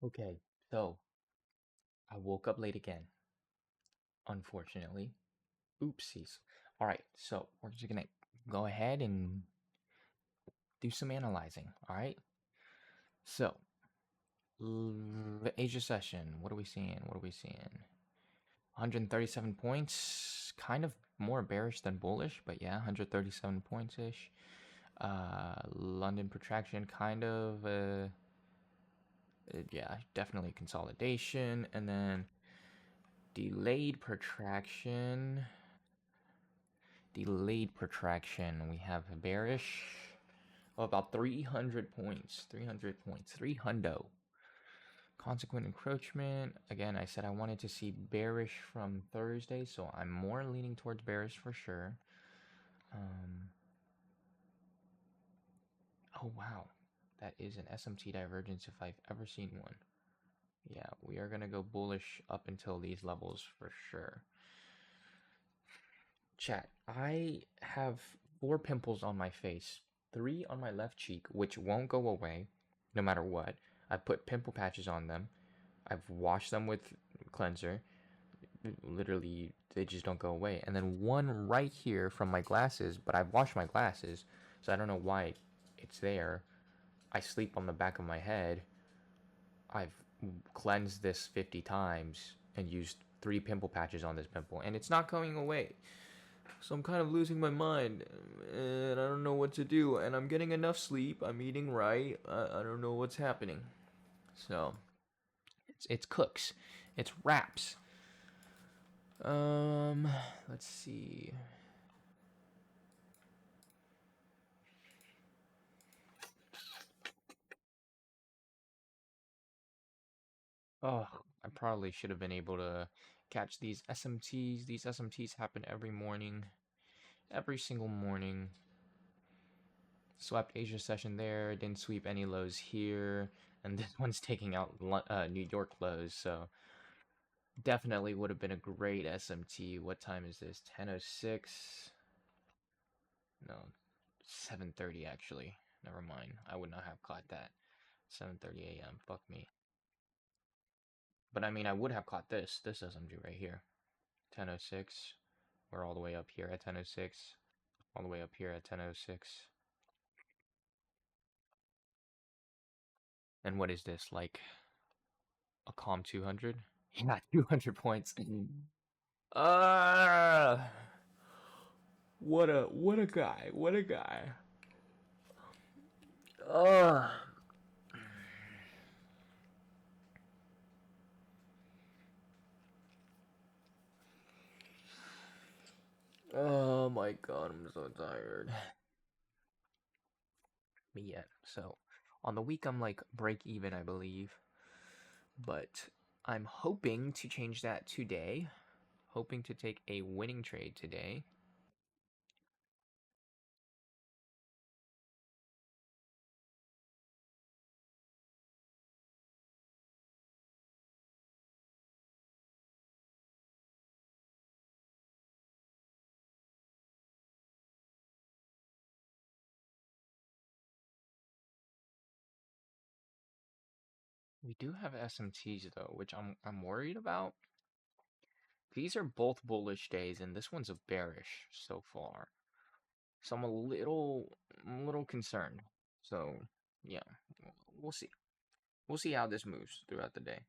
Okay, so I woke up late again, unfortunately. Oopsies. All right, so we're just gonna go ahead and do some analyzing. All right. So, the Asia session. What are we seeing? What are we seeing? 137 points. Kind of more bearish than bullish, but yeah, 137 points ish. London protraction, kind of. Yeah, definitely consolidation, and then delayed protraction. Delayed protraction. We have bearish. Oh, about 300 points. 300 points. 300. Consequent encroachment. Again, I said I wanted to see bearish from Thursday, so I'm more leaning towards bearish for sure. Oh, wow. That is an SMT divergence if I've ever seen one. Yeah, we are going to go bullish up until these levels for sure. Chat, I have 4 pimples on my face, 3 on my left cheek, which won't go away no matter what. I put pimple patches on them. I've washed them with cleanser. Literally, they just don't go away. And then one right here from my glasses, but I've washed my glasses, so I don't know why it's there. I sleep on the back of my head. I've cleansed this 50 times and used 3 pimple patches on this pimple, and it's not going away. So I'm kind of losing my mind, and I don't know what to do. And I'm getting enough sleep. I'm eating right. I don't know what's happening. So it's cooks, it's wraps. Um, let's see. Oh, I probably should have been able to catch these SMTs. These SMTs happen every morning, every single morning. Swept Asia session there, didn't sweep any lows here, and this one's taking out New York lows, so definitely would have been a great SMT. What time is this? 10:06? No, 7:30 actually. Never mind. I would not have caught that. 7:30 a.m. Fuck me. But I mean, I would have caught this SMT right here. 10:06. We're all the way up here at 10:06. All the way up here at 10:06. And what is this? Like a calm 200? Yeah, 200 points. Ah, what a guy. What a guy. Ah. Oh my god, I'm so tired. But yeah, so on the week I'm like break even, I believe. But I'm hoping to change that today. Hoping to take a winning trade today. We do have SMTs though, which I'm worried about. These are both bullish days, and this one's a bearish so far. So I'm a little concerned. So yeah, we'll see. We'll see how this moves throughout the day.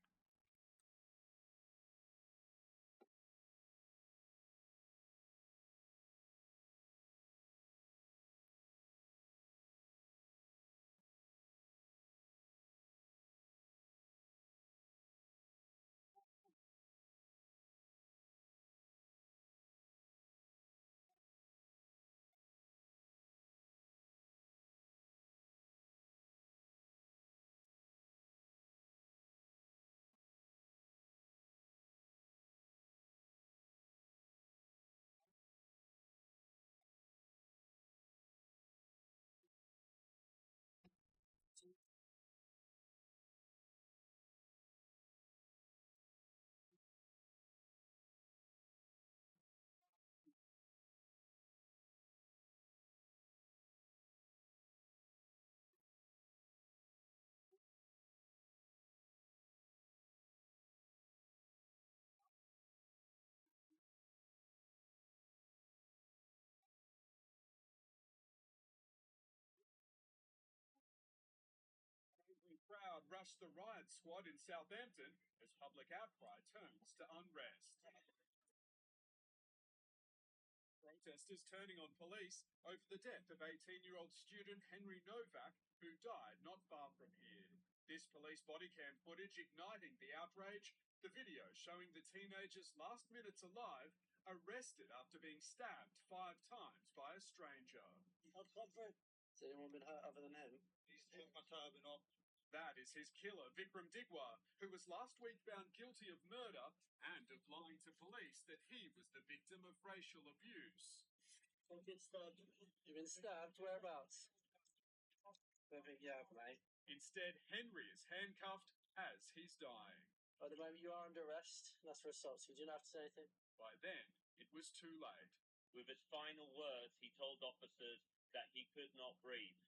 crowd rushed the riot squad in Southampton as public outcry turns to unrest. Protesters turning on police over the death of 18-year-old student Henry Novak, who died not far from here. This police body cam footage igniting the outrage, the video showing the teenager's last minutes alive, arrested after being stabbed 5 times by a stranger. Has anyone been hurt other than him? He's took my turban off. That is his killer, Vikram Digwa, who was last week found guilty of murder and of lying to police that he was the victim of racial abuse. I've been stabbed. You've been stabbed? Whereabouts? Don't think you have, mate. Instead, Henry is handcuffed as he's dying. At the moment, you are under arrest. That's for assault, so you didn't have to say anything. By then, it was too late. With his final words, he told officers that he could not breathe.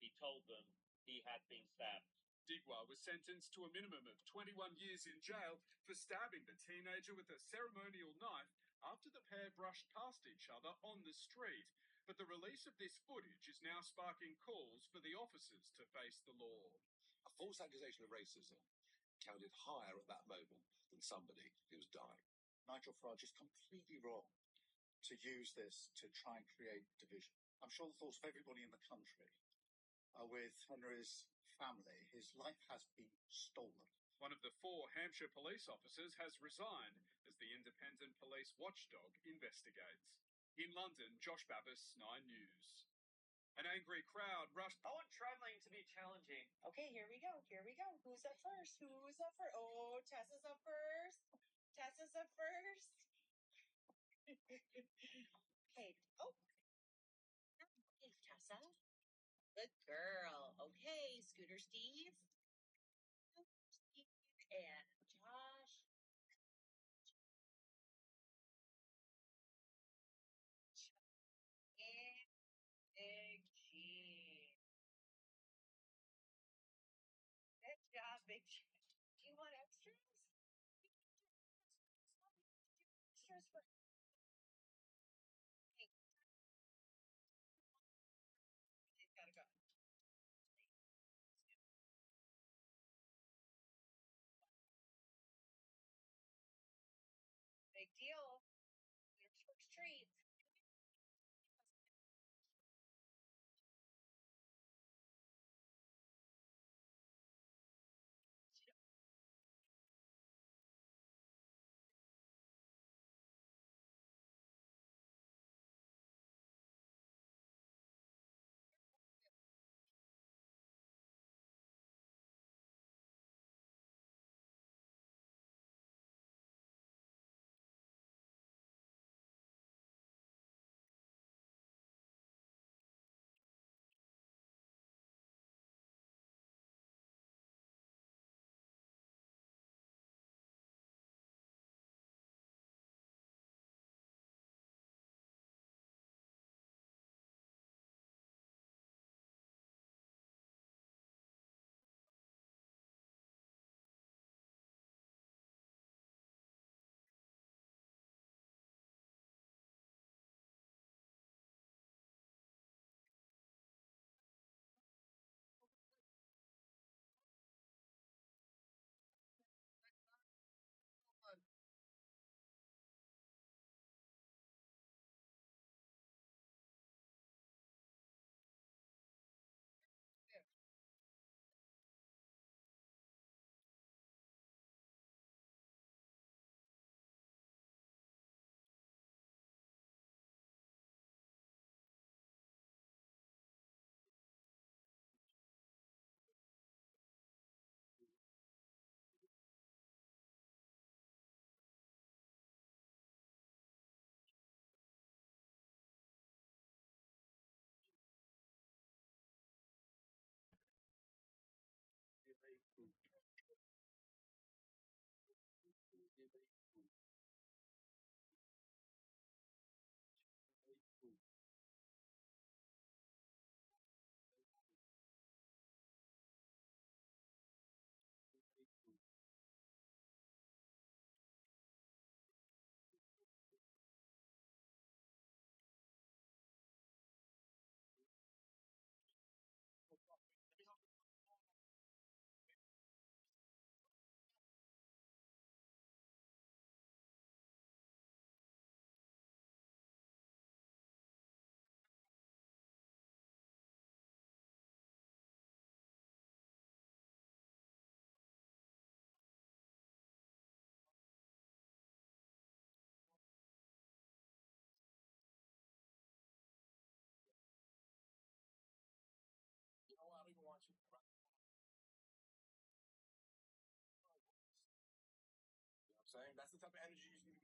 He told them he had been stabbed. Digwa was sentenced to a minimum of 21 years in jail for stabbing the teenager with a ceremonial knife after the pair brushed past each other on the street. But the release of this footage is now sparking calls for the officers to face the law. A false accusation of racism counted higher at that moment than somebody who was dying. Nigel Farage is completely wrong to use this to try and create division. I'm sure the thoughts of everybody in the country are with Henry's family. His life has been stolen. One of the 4 Hampshire police officers has resigned as the independent police watchdog investigates. In London, Josh Babbis, 9 News. An angry crowd rushed. I want traveling to be challenging. Okay, here we go. Here we go. Who's up first? Who's up first? Oh, Tessa's up first. Tessa's up first. Okay. Oh. Hey, Tessa. Good girl. Okay, Scooter Steve. Steve and Josh. And Big G. Good job, Big G. Do you want extras? Extras for. Hey. Gotta go.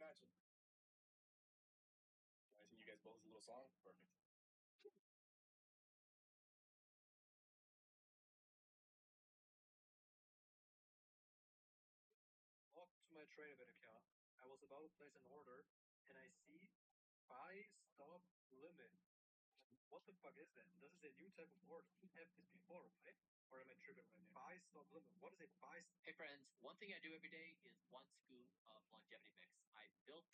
imagine. Can I sing you guys both a little song? Perfect. Log to my TradeBit account. I was about to place an order, and I see buy stop limit. What the fuck is that? This is a new type of order. We have this before, right? Or am I tripping right now? Buy stop limit. What is a buy? Hey friends, one thing I do every day is 1 scoop of longevity mix. I built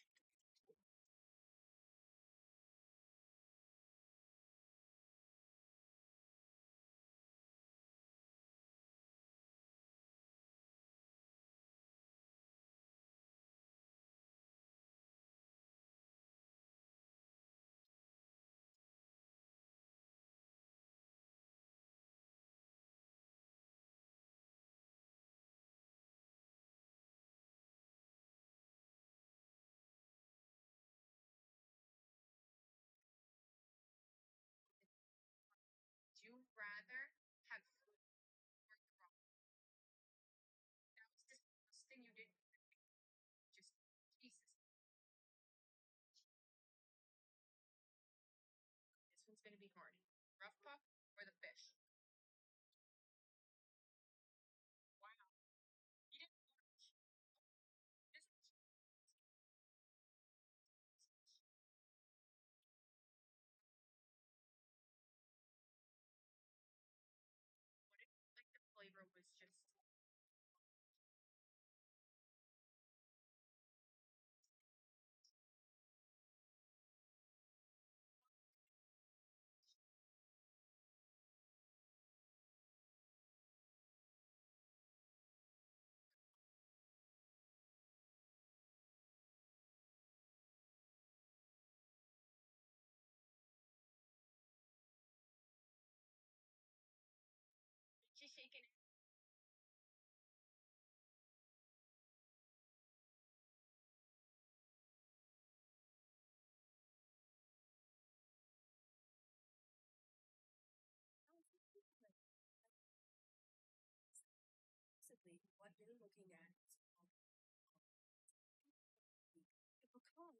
Would you rather have food or the rock? That was disgusting. You didn't just Jesus. This one's gonna be hard. Rough puck or the fish? Wow. You didn't watch. This what if like the flavor was just just shaking it? Basically, what you're looking at is the pecan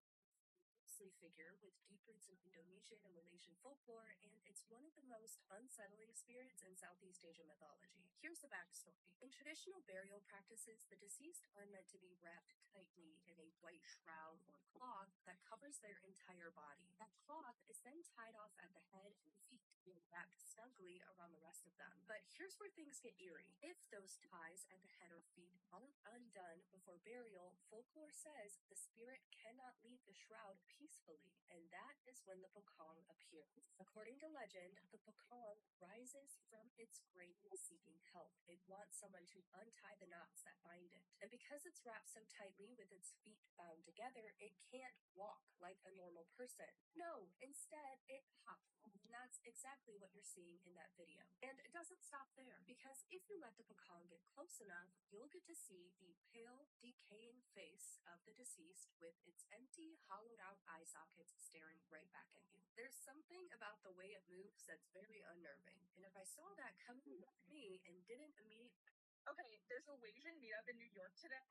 mostly figure with deep roots in Indonesian and Malaysian folklore, and it's one of the most unsettling spirits in Southeast Asian mythology. Here's the backstory. In traditional burial practices, the deceased are meant to be wrapped tightly in a white shroud or cloth that covers their entire body. That cloth is then tied off at the head and feet and wrapped snugly around the rest of them. But here's where things get eerie. If those ties at the head or feet aren't undone before burial, folklore says the spirit cannot leave the shroud peacefully, and that is when the pecan appears. According to legend, the pecan rises from its grave seeking help. It wants someone to untie the knots that bind it. And because it's wrapped so tightly with its feet bound together, it can't walk like a normal person. No, instead, it hops. And that's exactly what you're seeing in that video. And it doesn't stop there, because if you let the pecan get close enough, you'll get to see the pale, decaying face of the deceased with its empty, hollowed out eye sockets staring right back at you. There's something about the way it moves that's very unnerving, and if I saw that coming at me and didn't immediately... Okay, there's a Asian meetup in New York today.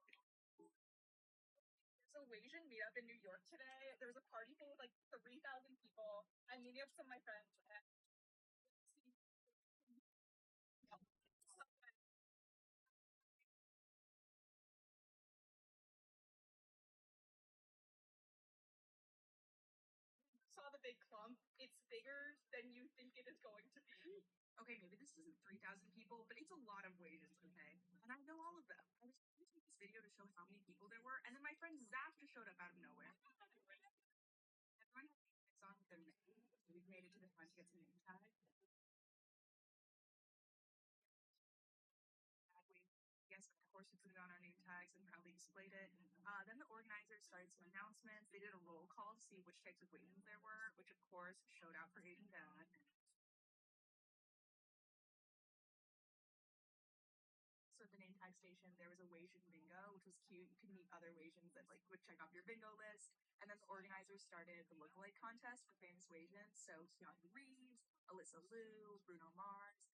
There's a Asian meetup in New York today. There was a party thing with like 3,000 people. I'm meeting up with some of my friends. Saw the big clump. It's bigger than you think it is going to be. Okay, maybe this isn't 3,000 people, but it's a lot of wages, okay? And I know all of them. I was trying to take this video to show how many people there were, and then my friend Zach just showed up out of nowhere. Everyone had name tags on with their name. We made it to the front to get some name tags. Yes, of course, we put it on our name tags and proudly displayed it. Then the organizers started some announcements. They did a roll call to see which types of weightings there were, which of course showed out for Asian Dad. So at the name tag station, there was a Wasian bingo, which was cute. You could meet other Wasians that like would check off your bingo list. And then the organizers started the lookalike contest for famous Wasians. So Keanu Reeves, Alyssa Liu, Bruno Mars.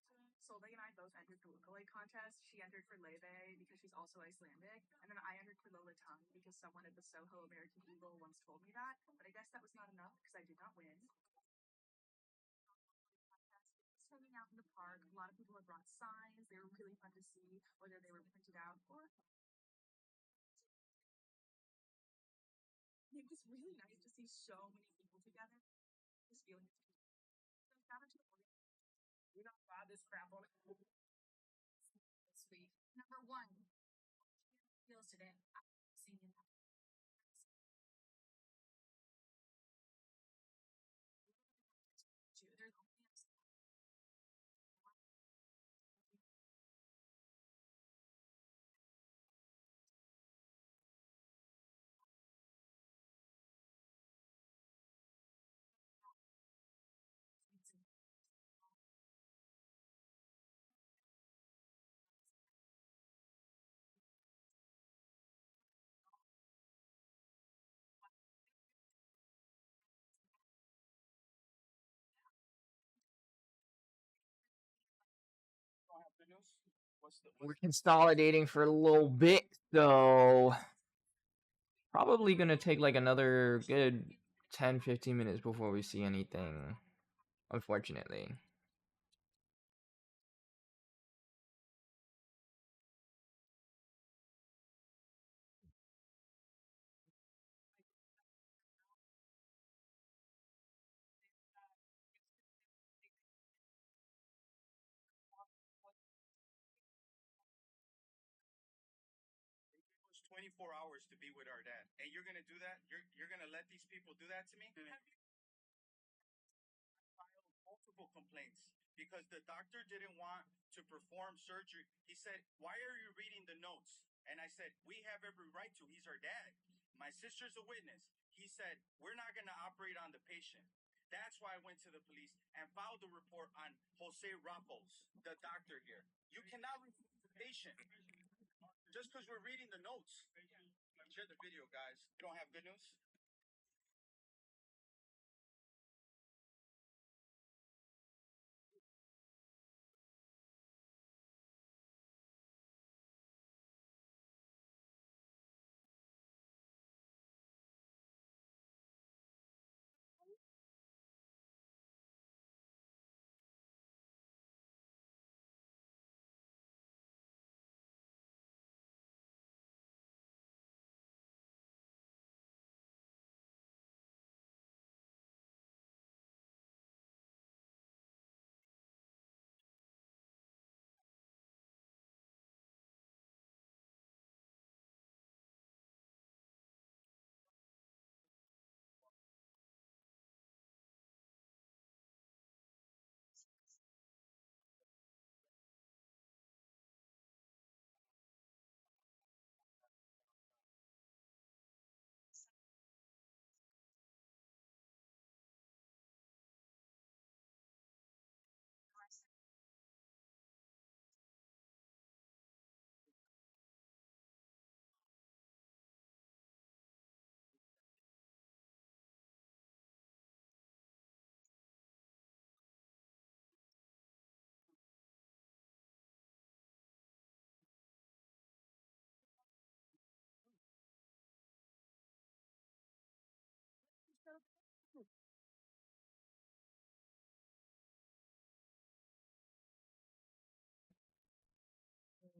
Solveig and I both entered the lookalike contest. She entered for Leve because she's also Icelandic, and then I entered for Lola Tongue because someone at the Soho American Eagle once told me that. But I guess that was not enough because I did not win. Just hanging out in the park. A lot of people had brought signs. They were really fun to see, whether they were printed out or. It was really nice to see so many people together. This feeling. So shout out to the organ. We don't buy this crap on it. Sweet. Number one. Feels today. Seeing you. There's only We're consolidating for a little bit, so probably gonna take like another good 10-15 minutes before we see anything, unfortunately. It was 24 hours to be with our dad, and you're gonna do that? You're gonna let these people do that to me? Filed multiple complaints because the doctor didn't want to perform surgery. He said, "Why are you reading the notes?" And I said, "We have every right to. He's our dad. My sister's a witness." He said, "We're not going to operate on the patient." That's why I went to the police and filed a report on Jose Ramos, the doctor here. You cannot refuse the patient just because we're reading the notes. Share the video, guys. You don't have good news?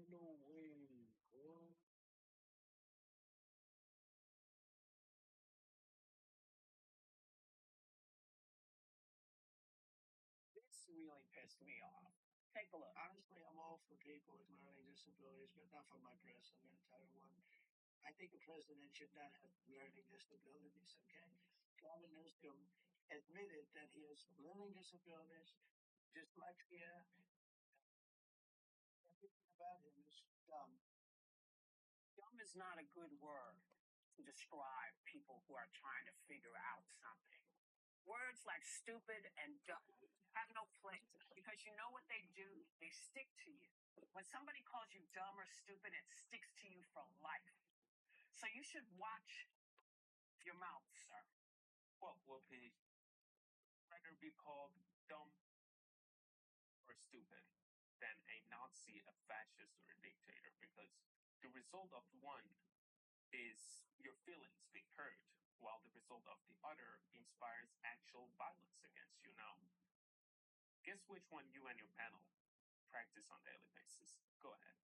No way, bro. This really pissed me off. Take a look. Honestly, I'm all for people with learning disabilities, but not for my president, Title One. I think the president should not have learning disabilities, okay? Gavin Newsom admitted that he has learning disabilities, dyslexia. Everything about him is dumb. Dumb is not a good word to describe people who are trying to figure out something. Words like stupid and dumb have no place because you know what they do? They stick to you. When somebody calls you dumb or stupid, it sticks to you for life. So you should watch your mouth, sir. What will be rather be called dumb or stupid? than a Nazi, a fascist, or a dictator, because the result of one is your feelings being hurt, while the result of the other inspires actual violence against you. Now, guess which one you and your panel practice on a daily basis? Go ahead.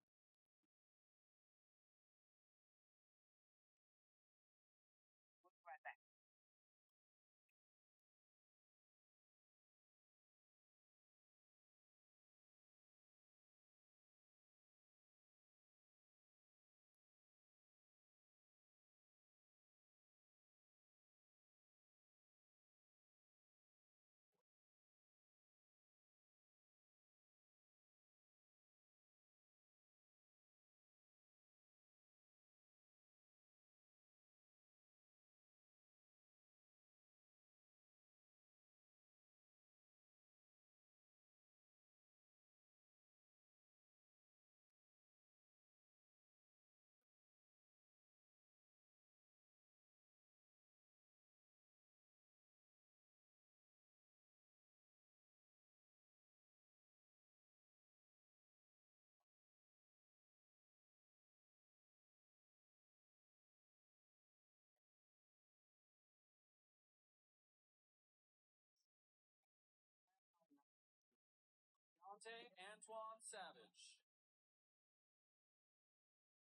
Dante Antoine Savage.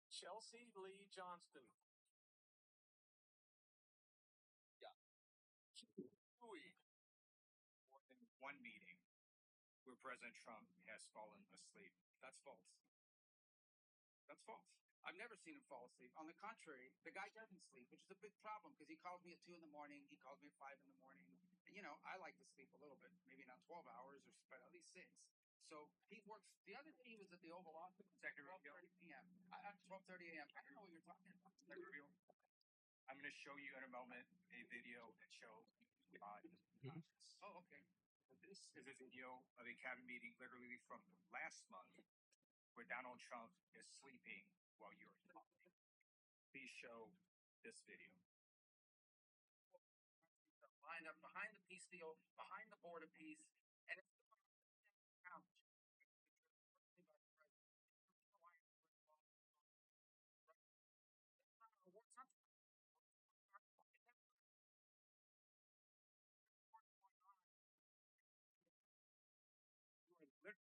Chelsea Lee Johnston. Yeah. Louis. More than one meeting where President Trump has fallen asleep. That's false. That's false. I've never seen him fall asleep. On the contrary, the guy doesn't sleep, which is a big problem because he calls me at 2 in the morning. He calls me at 5 in the morning. And, you know, I like to sleep a little bit, maybe not 12 hours, but at least 6. So he works. The other day he was at the Oval Office at 12:30 p.m. At 12:30 a.m. I don't know what you're talking about. I'm going to show you in a moment a video that shows Oh, okay. So this is a video of a cabinet meeting literally from last month where Donald Trump is sleeping while you're talking. Please show this video. Lined up behind the peace deal, behind the border peace, and it's still on the couch.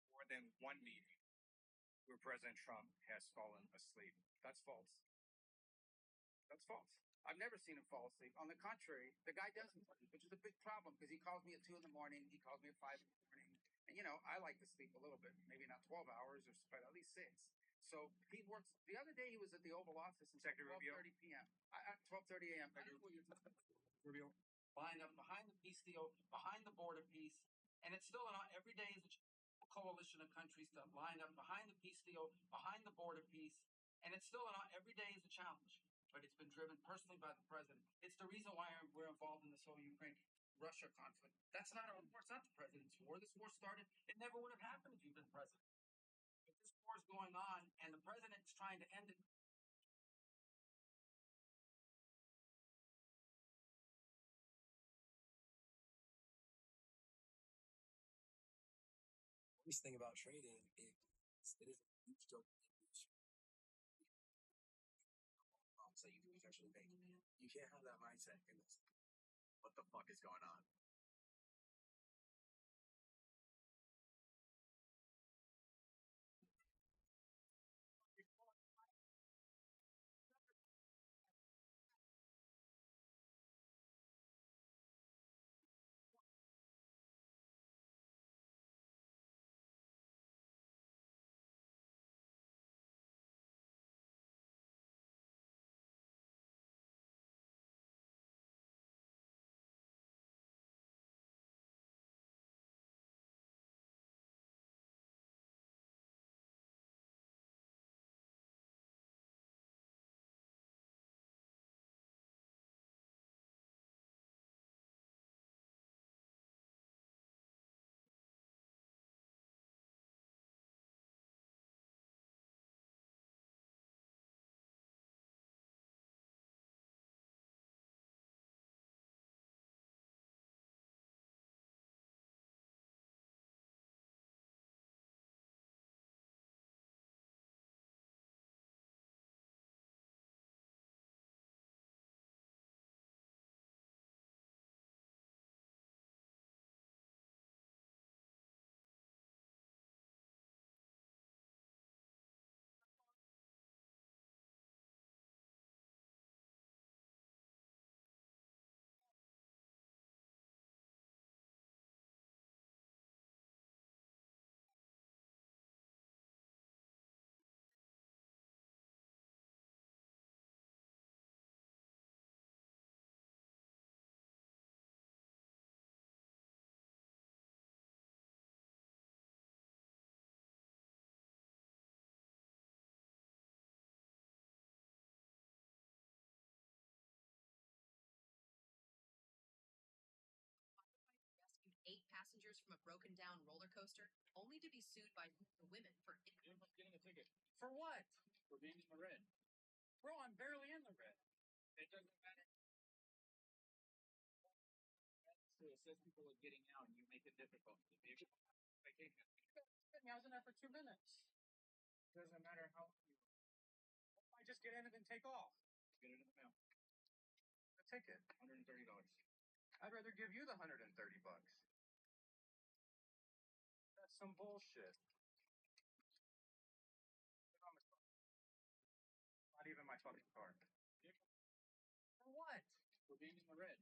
More than one meeting where President Trump has fallen asleep. That's false. That's false. I've never seen him fall asleep. On the contrary, the guy doesn't sleep, which is a big problem because he calls me at 2 in the morning. He calls me at 5 in the morning. And, you know, I like to sleep a little bit, maybe not 12 hours, but at least 6. So he works. The other day he was at the Oval Office at 12:30 p.m. At 12:30 a.m. I don't know what you're talking about. Rubio, lined up behind the peace deal, behind the border peace, and it's still every day is a coalition of countries that line up behind the peace deal, behind the border peace, and it's still every day is a challenge. But it's been driven personally by the president. It's the reason why we're involved in this whole Ukraine-Russia conflict. That's not our war. It's not the president's war. This war started. It never would have happened if you'd been president. But this war is going on, and the president's trying to end it. The thing about trading is it is a huge joke that you can potentially make. You can't have that mindset in this. What the fuck is going on? from a broken down roller coaster, only to be sued by the women for Getting a ticket. For what? For being in the red. Bro, I'm barely in the red. It doesn't matter. To assist people with getting out, and you make it difficult. Vacation. I was in there for 2 minutes. Doesn't matter how long you. I just get in and then take off. Get it in the mail. The ticket, $130. I'd rather give you the $130. That's some bullshit. Not even my fucking car. For what? For being in the red.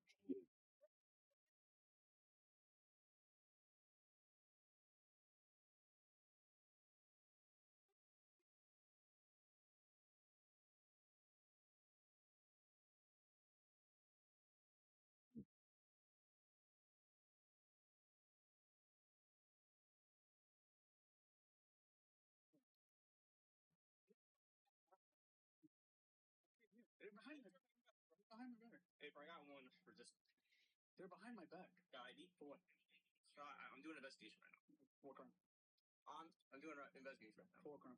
They're behind me. Behind my back. Hey, I got one for just. They're behind my back. The ID for what? I'm doing an investigation right now. For crime. I'm doing an investigation right now. For crime.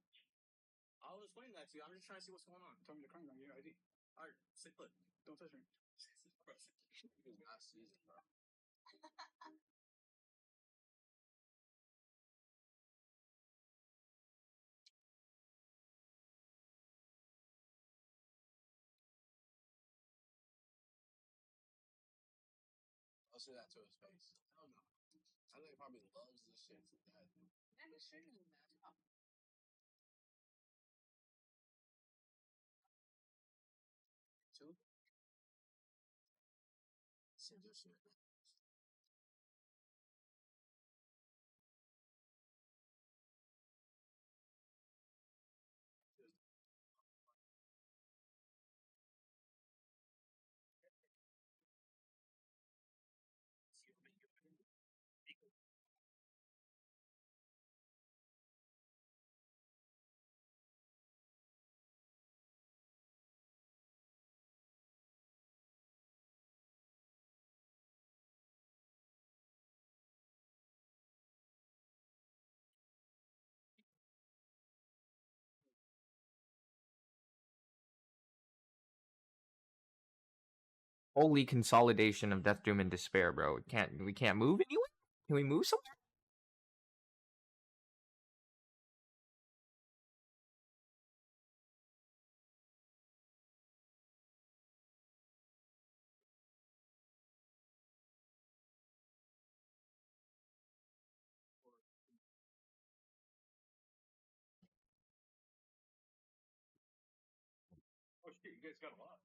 I'll explain that to you. I'm just trying to see what's going on. Tell me the crime. Your ID. All right, sit put. Don't touch me. Not season, bro. I'll say that to his face. Hell no. I think he probably loves this shit to death. And he's shooting him that. Oh. Two? See this shit. Holy consolidation of Death, Doom, and Despair, bro. We can't move anywhere? Can we move somewhere? Oh shit, you guys got a lot.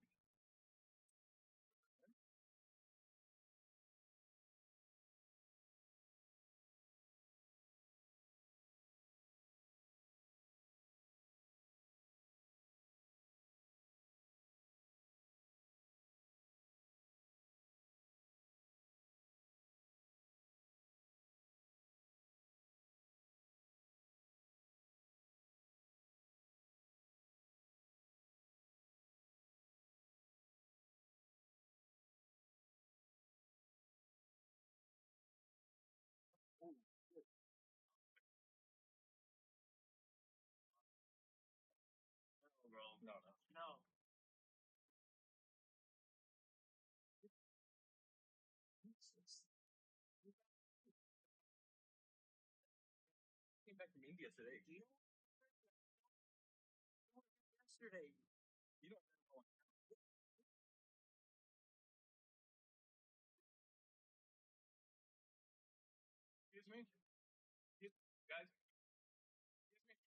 No. Came back from India today. Do you know? Yesterday. You don't know. Excuse me? Guys? Excuse me?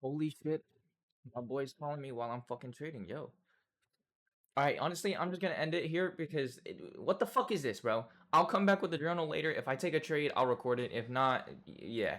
Holy shit. My boy's calling me while I'm fucking trading, yo. Alright, honestly, I'm just gonna end it here because what the fuck is this, bro? I'll come back with the journal later. If I take a trade, I'll record it. If not, yeah.